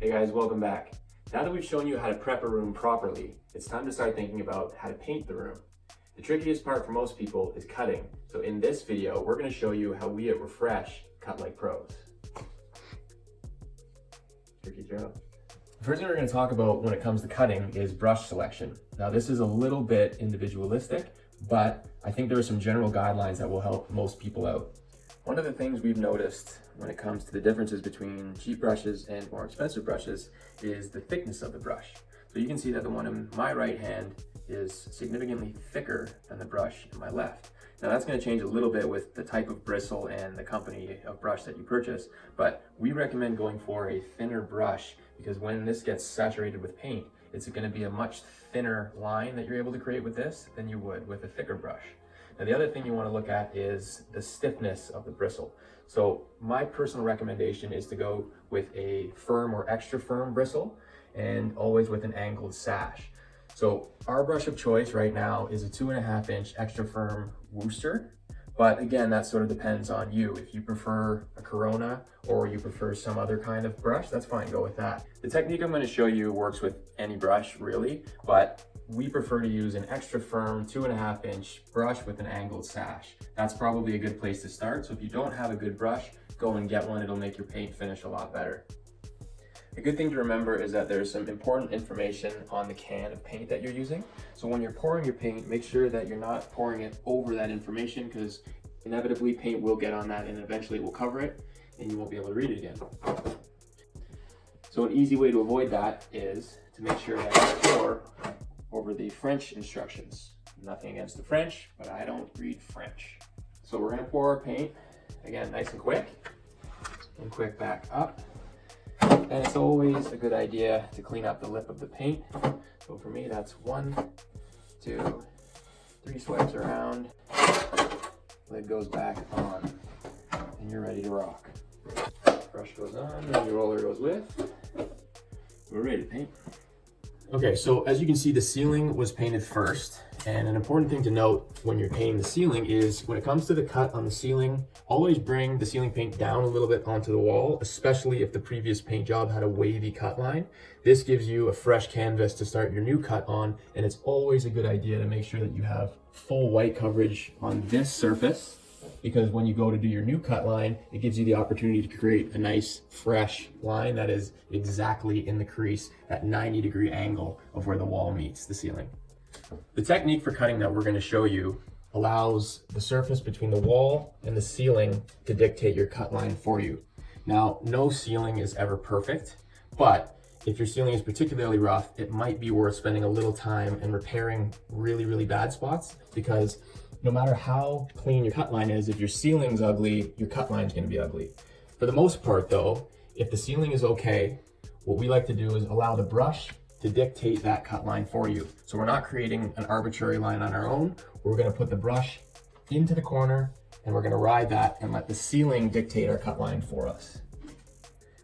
Hey guys, welcome back. Now that we've shown you how to prep a room properly, it's time to start thinking about how to paint the room. The trickiest part for most people is cutting. So in this video, we're going to show you how we at Refresh cut like pros. Tricky job. The first thing we're going to talk about when it comes to cutting is brush selection. Now this is a little bit individualistic, but I think there are some general guidelines that will help most people out. One of the things we've noticed when it comes to the differences between cheap brushes and more expensive brushes is the thickness of the brush. So you can see that the one in my right hand is significantly thicker than the brush in my left. Now that's going to change a little bit with the type of bristle and the company of brush that you purchase, but we recommend going for a thinner brush because when this gets saturated with paint, it's going to be a much thinner line that you're able to create with this than you would with a thicker brush. Now the other thing you want to look at is the stiffness of the bristle. So my personal recommendation is to go with a firm or extra firm bristle and always with an angled sash. So our brush of choice right now is a 2.5 inch extra firm Worcester. But again, that sort of depends on you. If you prefer a Corona or you prefer some other kind of brush, that's fine, go with that. The technique I'm going to show you works with any brush really, but we prefer to use an extra firm 2.5 inch brush with an angled sash. That's probably a good place to start. So if you don't have a good brush, go and get one. It'll make your paint finish a lot better. A good thing to remember is that there's some important information on the can of paint that you're using. So when you're pouring your paint, make sure that you're not pouring it over that information because inevitably paint will get on that and eventually it will cover it and you won't be able to read it again. So an easy way to avoid that is to make sure that you pour over the French instructions. Nothing against the French, but I don't read French. So we're gonna pour our paint, again, nice and quick back up. And it's always a good idea to clean up the lip of the paint. So for me, that's 1, 2, 3 swipes around. Lid goes back on, and you're ready to rock. Brush goes on, and your roller goes with. We're ready to paint. Okay, so as you can see, the ceiling was painted first. And an important thing to note when you're painting the ceiling is when it comes to the cut on the ceiling, always bring the ceiling paint down a little bit onto the wall, especially if the previous paint job had a wavy cut line. This gives you a fresh canvas to start your new cut on, and it's always a good idea to make sure that you have full white coverage on this surface, because when you go to do your new cut line, it gives you the opportunity to create a nice fresh line that is exactly in the crease at 90-degree angle of where the wall meets the ceiling. The technique for cutting that we're going to show you allows the surface between the wall and the ceiling to dictate your cut line for you. Now, no ceiling is ever perfect, but if your ceiling is particularly rough, it might be worth spending a little time and repairing really, really bad spots, because no matter how clean your cut line is, if your ceiling's ugly, your cut line's going to be ugly. For the most part though, if the ceiling is okay, what we like to do is allow the brush to dictate that cut line for you. So we're not creating an arbitrary line on our own. We're going to put the brush into the corner and we're going to ride that and let the ceiling dictate our cut line for us.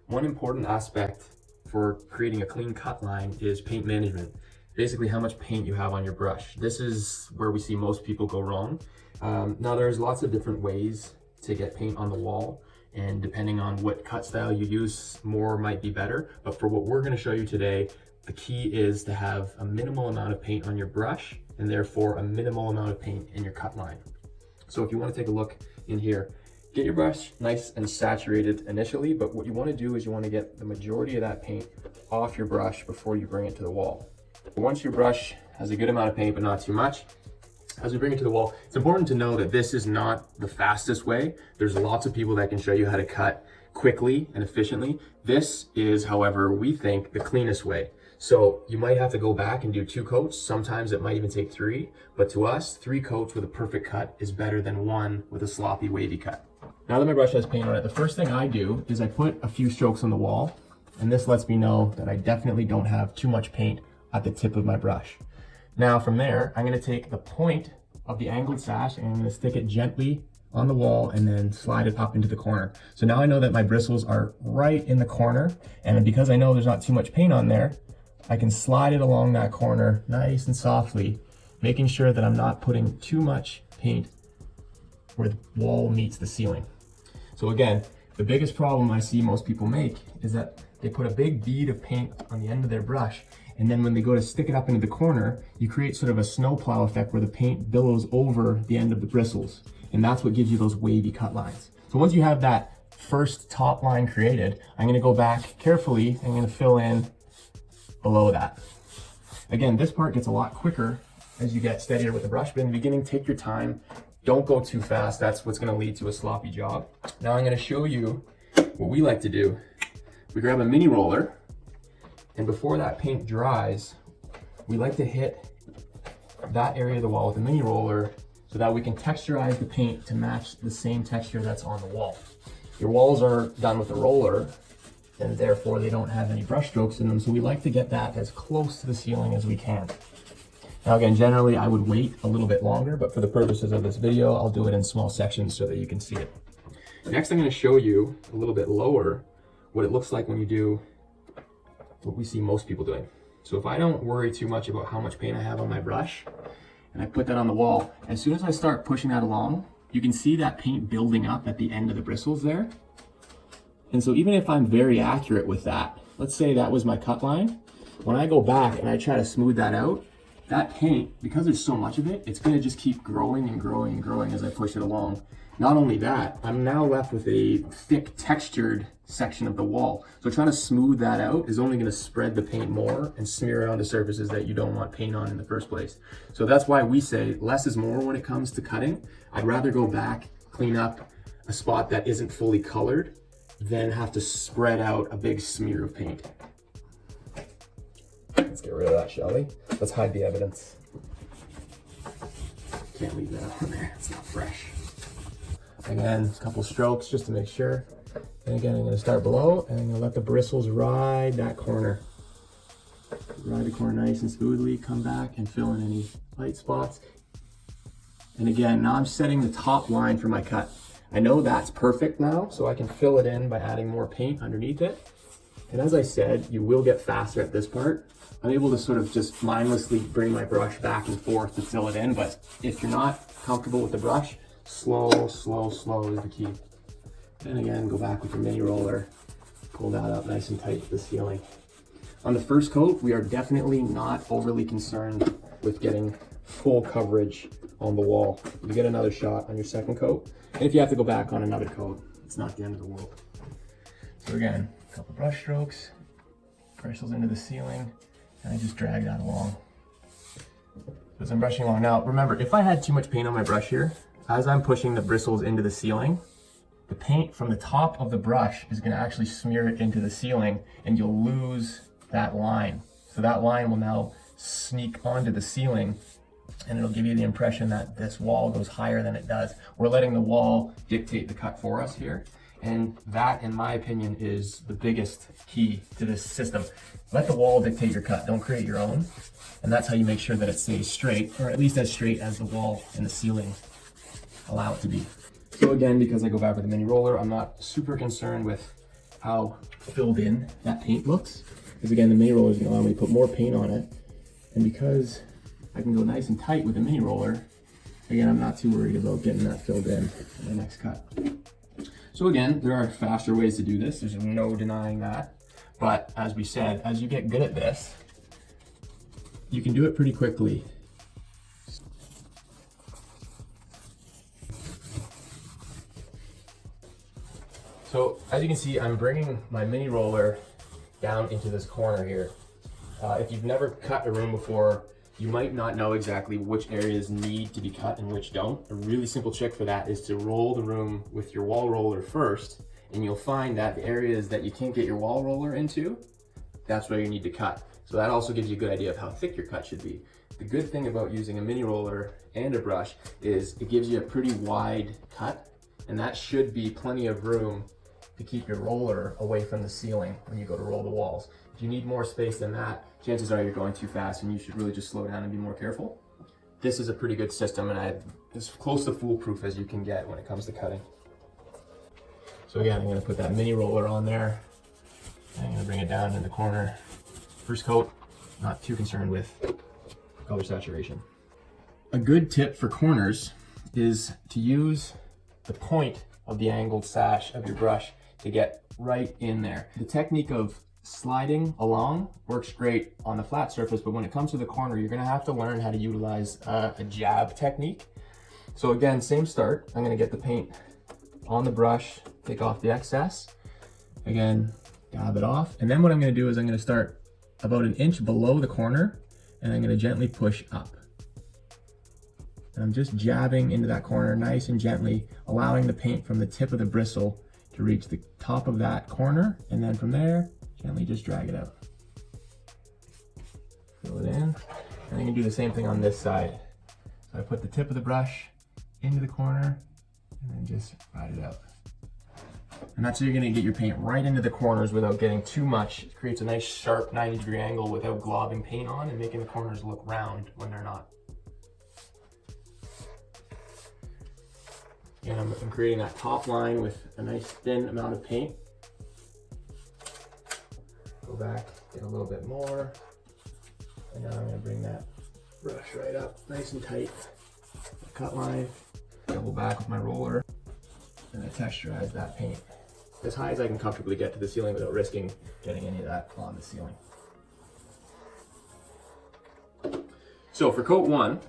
One important aspect for creating a clean cut line is paint management. Basically how much paint you have on your brush. This is where we see most people go wrong. Now there's lots of different ways to get paint on the wall, and depending on what cut style you use, more might be better. But for what we're going to show you today, the key is to have a minimal amount of paint on your brush and therefore a minimal amount of paint in your cut line. So if you want to take a look in here, get your brush nice and saturated initially, but what you want to do is you want to get the majority of that paint off your brush before you bring it to the wall. Once your brush has a good amount of paint, but not too much, as we bring it to the wall, it's important to know that this is not the fastest way. There's lots of people that can show you how to cut quickly and efficiently. This is, however, we think the cleanest way. So you might have to go back and do 2 coats. Sometimes it might even take 3, but to us, 3 coats with a perfect cut is better than 1 with a sloppy, wavy cut. Now that my brush has paint on it, the first thing I do is I put a few strokes on the wall, and this lets me know that I definitely don't have too much paint at the tip of my brush. Now from there, I'm going to take the point of the angled sash and I'm going to stick it gently on the wall and then slide it up into the corner. So now I know that my bristles are right in the corner, and because I know there's not too much paint on there, I can slide it along that corner nice and softly, making sure that I'm not putting too much paint where the wall meets the ceiling. So again, the biggest problem I see most people make is that they put a big bead of paint on the end of their brush, and then when they go to stick it up into the corner, you create sort of a snowplow effect where the paint billows over the end of the bristles. And that's what gives you those wavy cut lines. So once you have that first top line created, I'm gonna go back carefully and I'm gonna fill in below that. Again, this part gets a lot quicker as you get steadier with the brush, but in the beginning, take your time. Don't go too fast. That's what's gonna lead to a sloppy job. Now I'm gonna show you what we like to do. We grab a mini roller, and before that paint dries, we like to hit that area of the wall with a mini roller so that we can texturize the paint to match the same texture that's on the wall. Your walls are done with a roller, and therefore they don't have any brush strokes in them, so we like to get that as close to the ceiling as we can. Now again, generally I would wait a little bit longer, but for the purposes of this video, I'll do it in small sections so that you can see it. Next, I'm going to show you a little bit lower what it looks like when you do what we see most people doing. So if I don't worry too much about how much paint I have on my brush, and I put that on the wall, as soon as I start pushing that along, you can see that paint building up at the end of the bristles there. And so even if I'm very accurate with that, let's say that was my cut line, when I go back and I try to smooth that out, that paint, because there's so much of it, it's gonna just keep growing and growing and growing as I push it along. Not only that, I'm now left with a thick textured section of the wall. So trying to smooth that out is only gonna spread the paint more and smear onto surfaces that you don't want paint on in the first place. So that's why we say less is more when it comes to cutting. I'd rather go back, clean up a spot that isn't fully colored than have to spread out a big smear of paint. Let's get rid of that, shall we? Let's hide the evidence. Can't leave that on there, it's not fresh. Again, a couple strokes just to make sure. And again, I'm gonna start below and I'm gonna let the bristles ride that corner. Ride the corner nice and smoothly, come back and fill in any light spots. And again, now I'm setting the top line for my cut. I know that's perfect now, so I can fill it in by adding more paint underneath it. And as I said, you will get faster at this part. I'm able to sort of just mindlessly bring my brush back and forth to fill it in, but if you're not comfortable with the brush, slow, slow, slow is the key. And again, go back with your mini roller, pull that up nice and tight to the ceiling. On the first coat, we are definitely not overly concerned with getting full coverage on the wall. You get another shot on your second coat, and if you have to go back on another coat, it's not the end of the world. So again, a couple brush strokes, bristles into the ceiling, and I just drag that along. As I'm brushing along. Now, remember, if I had too much paint on my brush here, as I'm pushing the bristles into the ceiling, the paint from the top of the brush is going to actually smear it into the ceiling, and you'll lose that line. So that line will now sneak onto the ceiling, and it'll give you the impression that this wall goes higher than it does. We're letting the wall dictate the cut for us here. And that, in my opinion, is the biggest key to this system. Let the wall dictate your cut, don't create your own. And that's how you make sure that it stays straight, or at least as straight as the wall and the ceiling allow it to be. So again, because I go back with a mini roller, I'm not super concerned with how filled in that paint looks. Because again, the mini roller is gonna allow me to put more paint on it. And because I can go nice and tight with the mini roller, again, I'm not too worried about getting that filled in the next cut. So again, there are faster ways to do this. There's no denying that. But as we said, as you get good at this, you can do it pretty quickly. So as you can see, I'm bringing my mini roller down into this corner here. If you've never cut a room before, you might not know exactly which areas need to be cut and which don't. A really simple trick for that is to roll the room with your wall roller first, and you'll find that the areas that you can't get your wall roller into, that's where you need to cut. So that also gives you a good idea of how thick your cut should be. The good thing about using a mini roller and a brush is it gives you a pretty wide cut, and that should be plenty of room to keep your roller away from the ceiling when you go to roll the walls. If you need more space than that, chances are you're going too fast and you should really just slow down and be more careful. This is a pretty good system, and it's as close to foolproof as you can get when it comes to cutting. So again, I'm gonna put that mini roller on there. And I'm gonna bring it down in the corner. First coat, not too concerned with color saturation. A good tip for corners is to use the point of the angled sash of your brush to get right in there. The technique of sliding along works great on the flat surface, but when it comes to the corner, you're gonna have to learn how to utilize a jab technique. So again, same start. I'm gonna get the paint on the brush, take off the excess. Again, dab it off. And then what I'm gonna do is I'm gonna start about an inch below the corner, and I'm gonna gently push up. And I'm just jabbing into that corner nice and gently, allowing the paint from the tip of the bristle to reach the top of that corner, and then from there, gently just drag it out. Fill it in, and you can do the same thing on this side. So I put the tip of the brush into the corner, and then just ride it out. And that's how you're gonna get your paint right into the corners without getting too much. It creates a nice sharp 90-degree angle without globbing paint on and making the corners look round when they're not. And I'm creating that top line with a nice thin amount of paint. Go back, get a little bit more. And now I'm gonna bring that brush right up, nice and tight. Cut line, double back with my roller, and I texturize that paint as high as I can comfortably get to the ceiling without risking getting any of that on the ceiling. So for coat 1,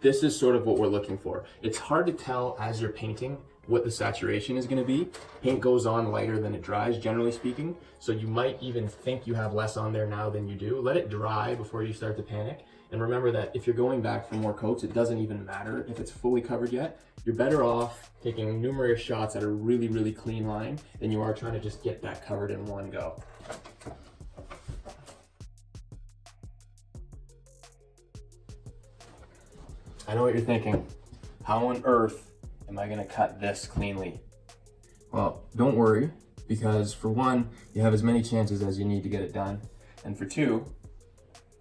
this is sort of what we're looking for. It's hard to tell as you're painting what the saturation is going to be. Paint goes on lighter than it dries, generally speaking, so you might even think you have less on there now than you do. Let it dry before you start to panic. And remember that if you're going back for more coats, it doesn't even matter if it's fully covered yet. You're better off taking numerous shots at a really, really clean line than you are trying to just get that covered in one go. I know what you're thinking. How on earth am I gonna cut this cleanly? Well, don't worry, because for one, you have as many chances as you need to get it done. And for two,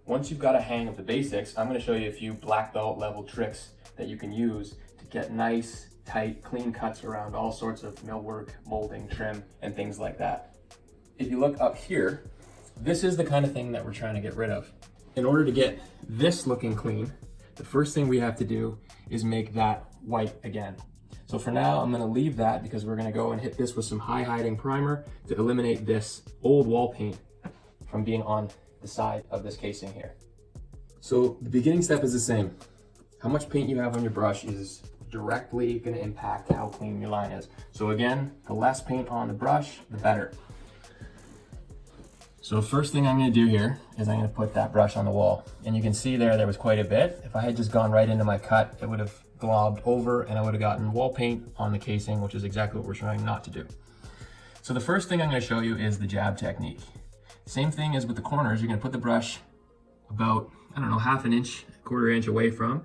once you've got a hang of the basics, I'm gonna show you a few black belt level tricks that you can use to get nice, tight, clean cuts around all sorts of millwork, molding, trim, and things like that. If you look up here, this is the kind of thing that we're trying to get rid of. In order to get this looking clean, the first thing we have to do is make that white again. So for now, I'm gonna leave that because we're gonna go and hit this with some high hiding primer to eliminate this old wall paint from being on the side of this casing here. So the beginning step is the same. How much paint you have on your brush is directly gonna impact how clean your line is. So again, the less paint on the brush, the better. So first thing I'm gonna do here is I'm gonna put that brush on the wall. And you can see there was quite a bit. If I had just gone right into my cut, it would have globbed over and I would have gotten wall paint on the casing, which is exactly what we're trying not to do. So the first thing I'm gonna show you is the jab technique. Same thing as with the corners, you're gonna put the brush about, I don't know, half an inch, quarter inch away from,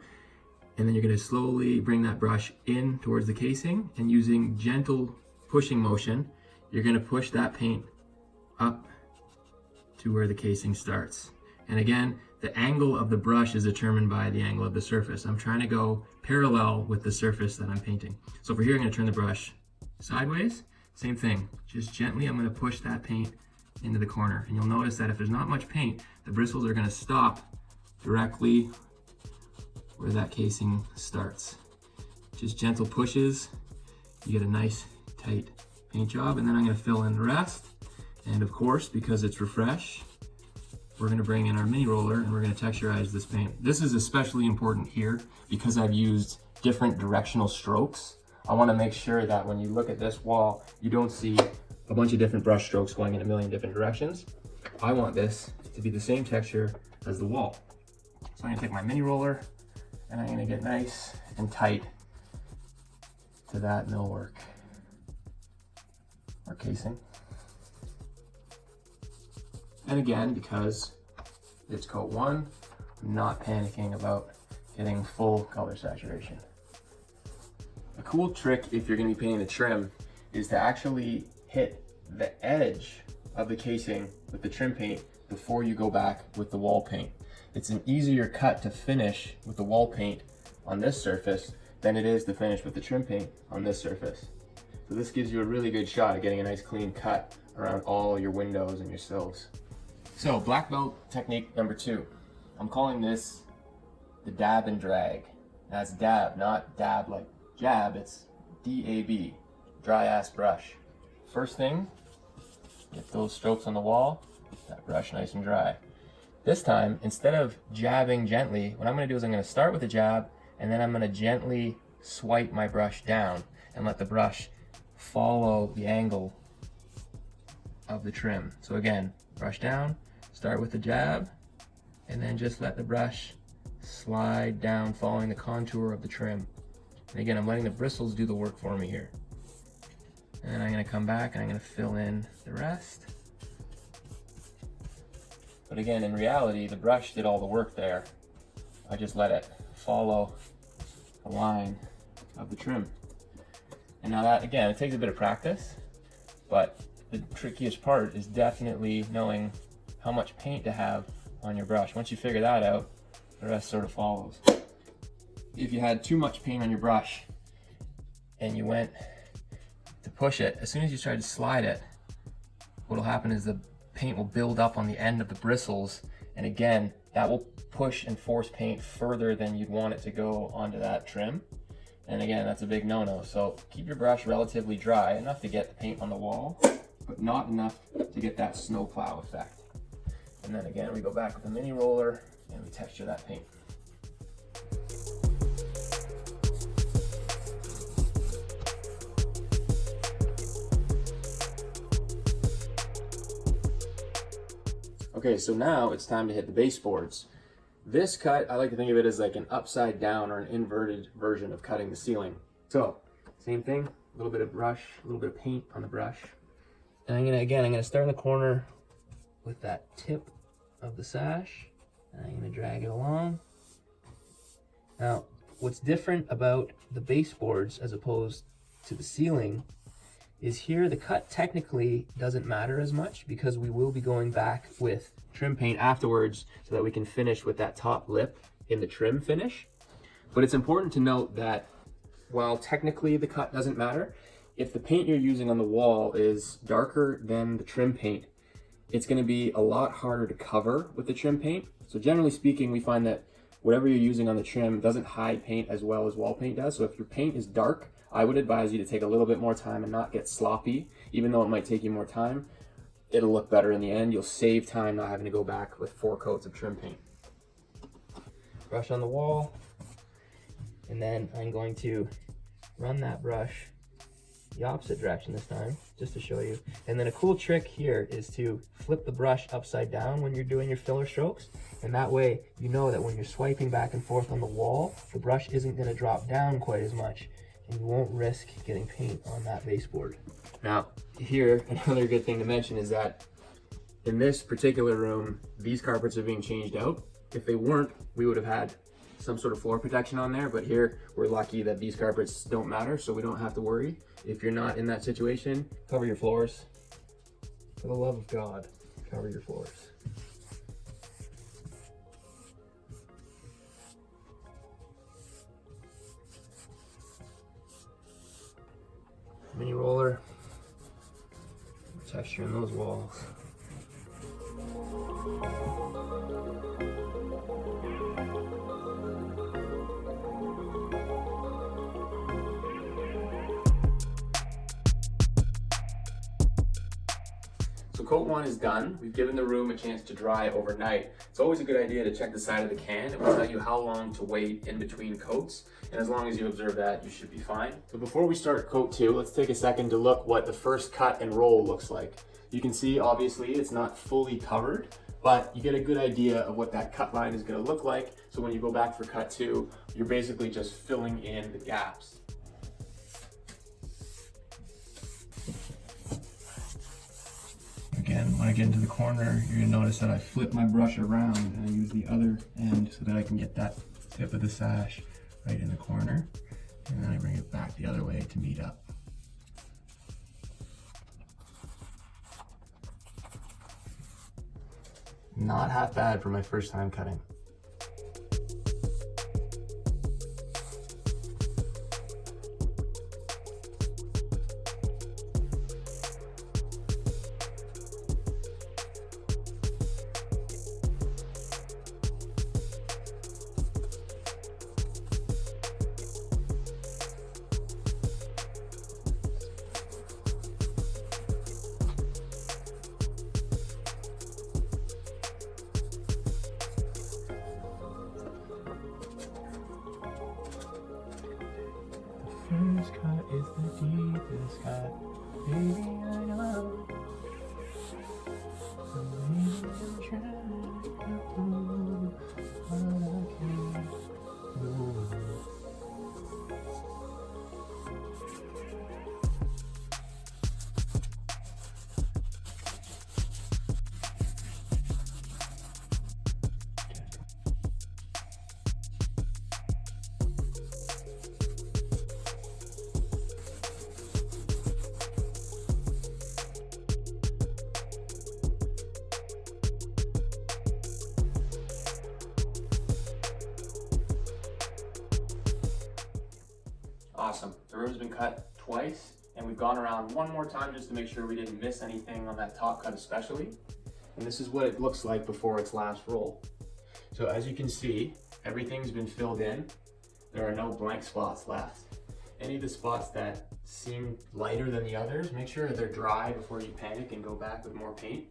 and then you're gonna slowly bring that brush in towards the casing, and using gentle pushing motion, you're gonna push that paint up to where the casing starts. And again, the angle of the brush is determined by the angle of the surface. I'm trying to go parallel with the surface that I'm painting. So for here, I'm gonna turn the brush sideways. Same thing, just gently, I'm gonna push that paint into the corner. And you'll notice that if there's not much paint, the bristles are gonna stop directly where that casing starts. Just gentle pushes, you get a nice tight paint job, and then I'm gonna fill in the rest. And of course, because it's refresh, we're gonna bring in our mini roller and we're gonna texturize this paint. This is especially important here because I've used different directional strokes. I wanna make sure that when you look at this wall, you don't see a bunch of different brush strokes going in a million different directions. I want this to be the same texture as the wall. So I'm gonna take my mini roller and I'm gonna get nice and tight to that millwork or casing. And again, because it's coat 1, I'm not panicking about getting full color saturation. A cool trick if you're gonna be painting the trim is to actually hit the edge of the casing with the trim paint before you go back with the wall paint. It's an easier cut to finish with the wall paint on this surface than it is to finish with the trim paint on this surface. So this gives you a really good shot at getting a nice clean cut around all your windows and your sills. So black belt technique number 2. I'm calling this the dab and drag. That's dab, not dab like jab, it's D-A-B, dry ass brush. First thing, get those strokes on the wall, that brush nice and dry. This time, instead of jabbing gently, what I'm going to do is I'm going to start with a jab, and then I'm going to gently swipe my brush down and let the brush follow the angle of the trim. So again, brush down, start with the jab, and then just let the brush slide down following the contour of the trim. And again, I'm letting the bristles do the work for me here. And then I'm going to come back and I'm going to fill in the rest. But again, in reality, the brush did all the work there. I just let it follow the line of the trim. And now that, again, it takes a bit of practice, but the trickiest part is definitely knowing how much paint to have on your brush. Once you figure that out, the rest sort of follows. If you had too much paint on your brush and you went to push it, as soon as you try to slide it, what'll happen is the paint will build up on the end of the bristles, and again, that will push and force paint further than you'd want it to go onto that trim. And again, that's a big no-no. So keep your brush relatively dry, enough to get the paint on the wall, but not enough to get that snowplow effect. And then again, we go back with a mini roller and we texture that paint. Okay, so now it's time to hit the baseboards. This cut, I like to think of it as like an upside down or an inverted version of cutting the ceiling. So, same thing, a little bit of brush, a little bit of paint on the brush. And I'm gonna start in the corner with that tip of the sash, and I'm gonna drag it along. Now, what's different about the baseboards as opposed to the ceiling is here the cut technically doesn't matter as much because we will be going back with trim paint afterwards so that we can finish with that top lip in the trim finish. But it's important to note that while technically the cut doesn't matter, if the paint you're using on the wall is darker than the trim paint, it's going to be a lot harder to cover with the trim paint. So generally speaking, we find that whatever you're using on the trim doesn't hide paint as well as wall paint does. So if your paint is dark, I would advise you to take a little bit more time and not get sloppy. Even though it might take you more time, it'll look better in the end. You'll save time not having to go back with 4 coats of trim paint. Brush on the wall, and then I'm going to run that brush the opposite direction this time, just to show you. And then a cool trick here is to flip the brush upside down when you're doing your filler strokes, and that way you know that when you're swiping back and forth on the wall, the brush isn't going to drop down quite as much, and you won't risk getting paint on that baseboard. Now, here, another good thing to mention is that in this particular room, these carpets are being changed out. If they weren't, we would have had some sort of floor protection on there, but here we're lucky that these carpets don't matter, so we don't have to worry. If you're not in that situation, cover your floors. For the love of God, cover your floors. Mini roller, texture in those walls. So coat 1 is done. We've given the room a chance to dry overnight. It's always a good idea to check the side of the can. It will tell you how long to wait in between coats. And as long as you observe that, you should be fine. So before we start coat 2, let's take a second to look what the first cut and roll looks like. You can see, obviously, it's not fully covered, but you get a good idea of what that cut line is going to look like. So when you go back for cut 2, you're basically just filling in the gaps. Again, when I get into the corner, you're going to notice that I flip my brush around and I use the other end so that I can get that tip of the sash right in the corner. And then I bring it back the other way to meet up. Not half bad for my first time cutting. first cut is the deepest cut. Baby, I know. So maybe I'm trying to prove what I can do. Awesome. The room's been cut twice, and we've gone around one more time just to make sure we didn't miss anything on that top cut especially. And this is what it looks like before its last roll. So as you can see, everything's been filled in. There are no blank spots left. Any of the spots that seem lighter than the others, make sure they're dry before you panic and go back with more paint.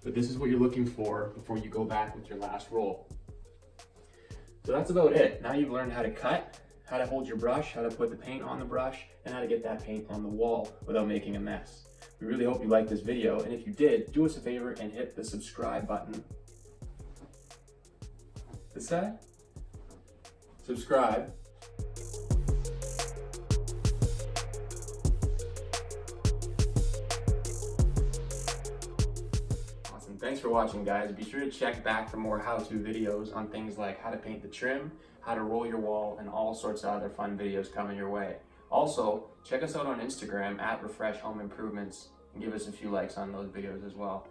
But this is what you're looking for before you go back with your last roll. So that's about it. Now you've learned how to cut, how to hold your brush, how to put the paint on the brush, and how to get that paint on the wall without making a mess. We really hope you liked this video, and if you did, do us a favor and hit the subscribe button. This side? Subscribe. Awesome. Thanks for watching, guys. Be sure to check back for more how-to videos on things like how to paint the trim, how to roll your wall, and all sorts of other fun videos coming your way. Also, check us out on Instagram at Refresh Home Improvements and give us a few likes on those videos as well.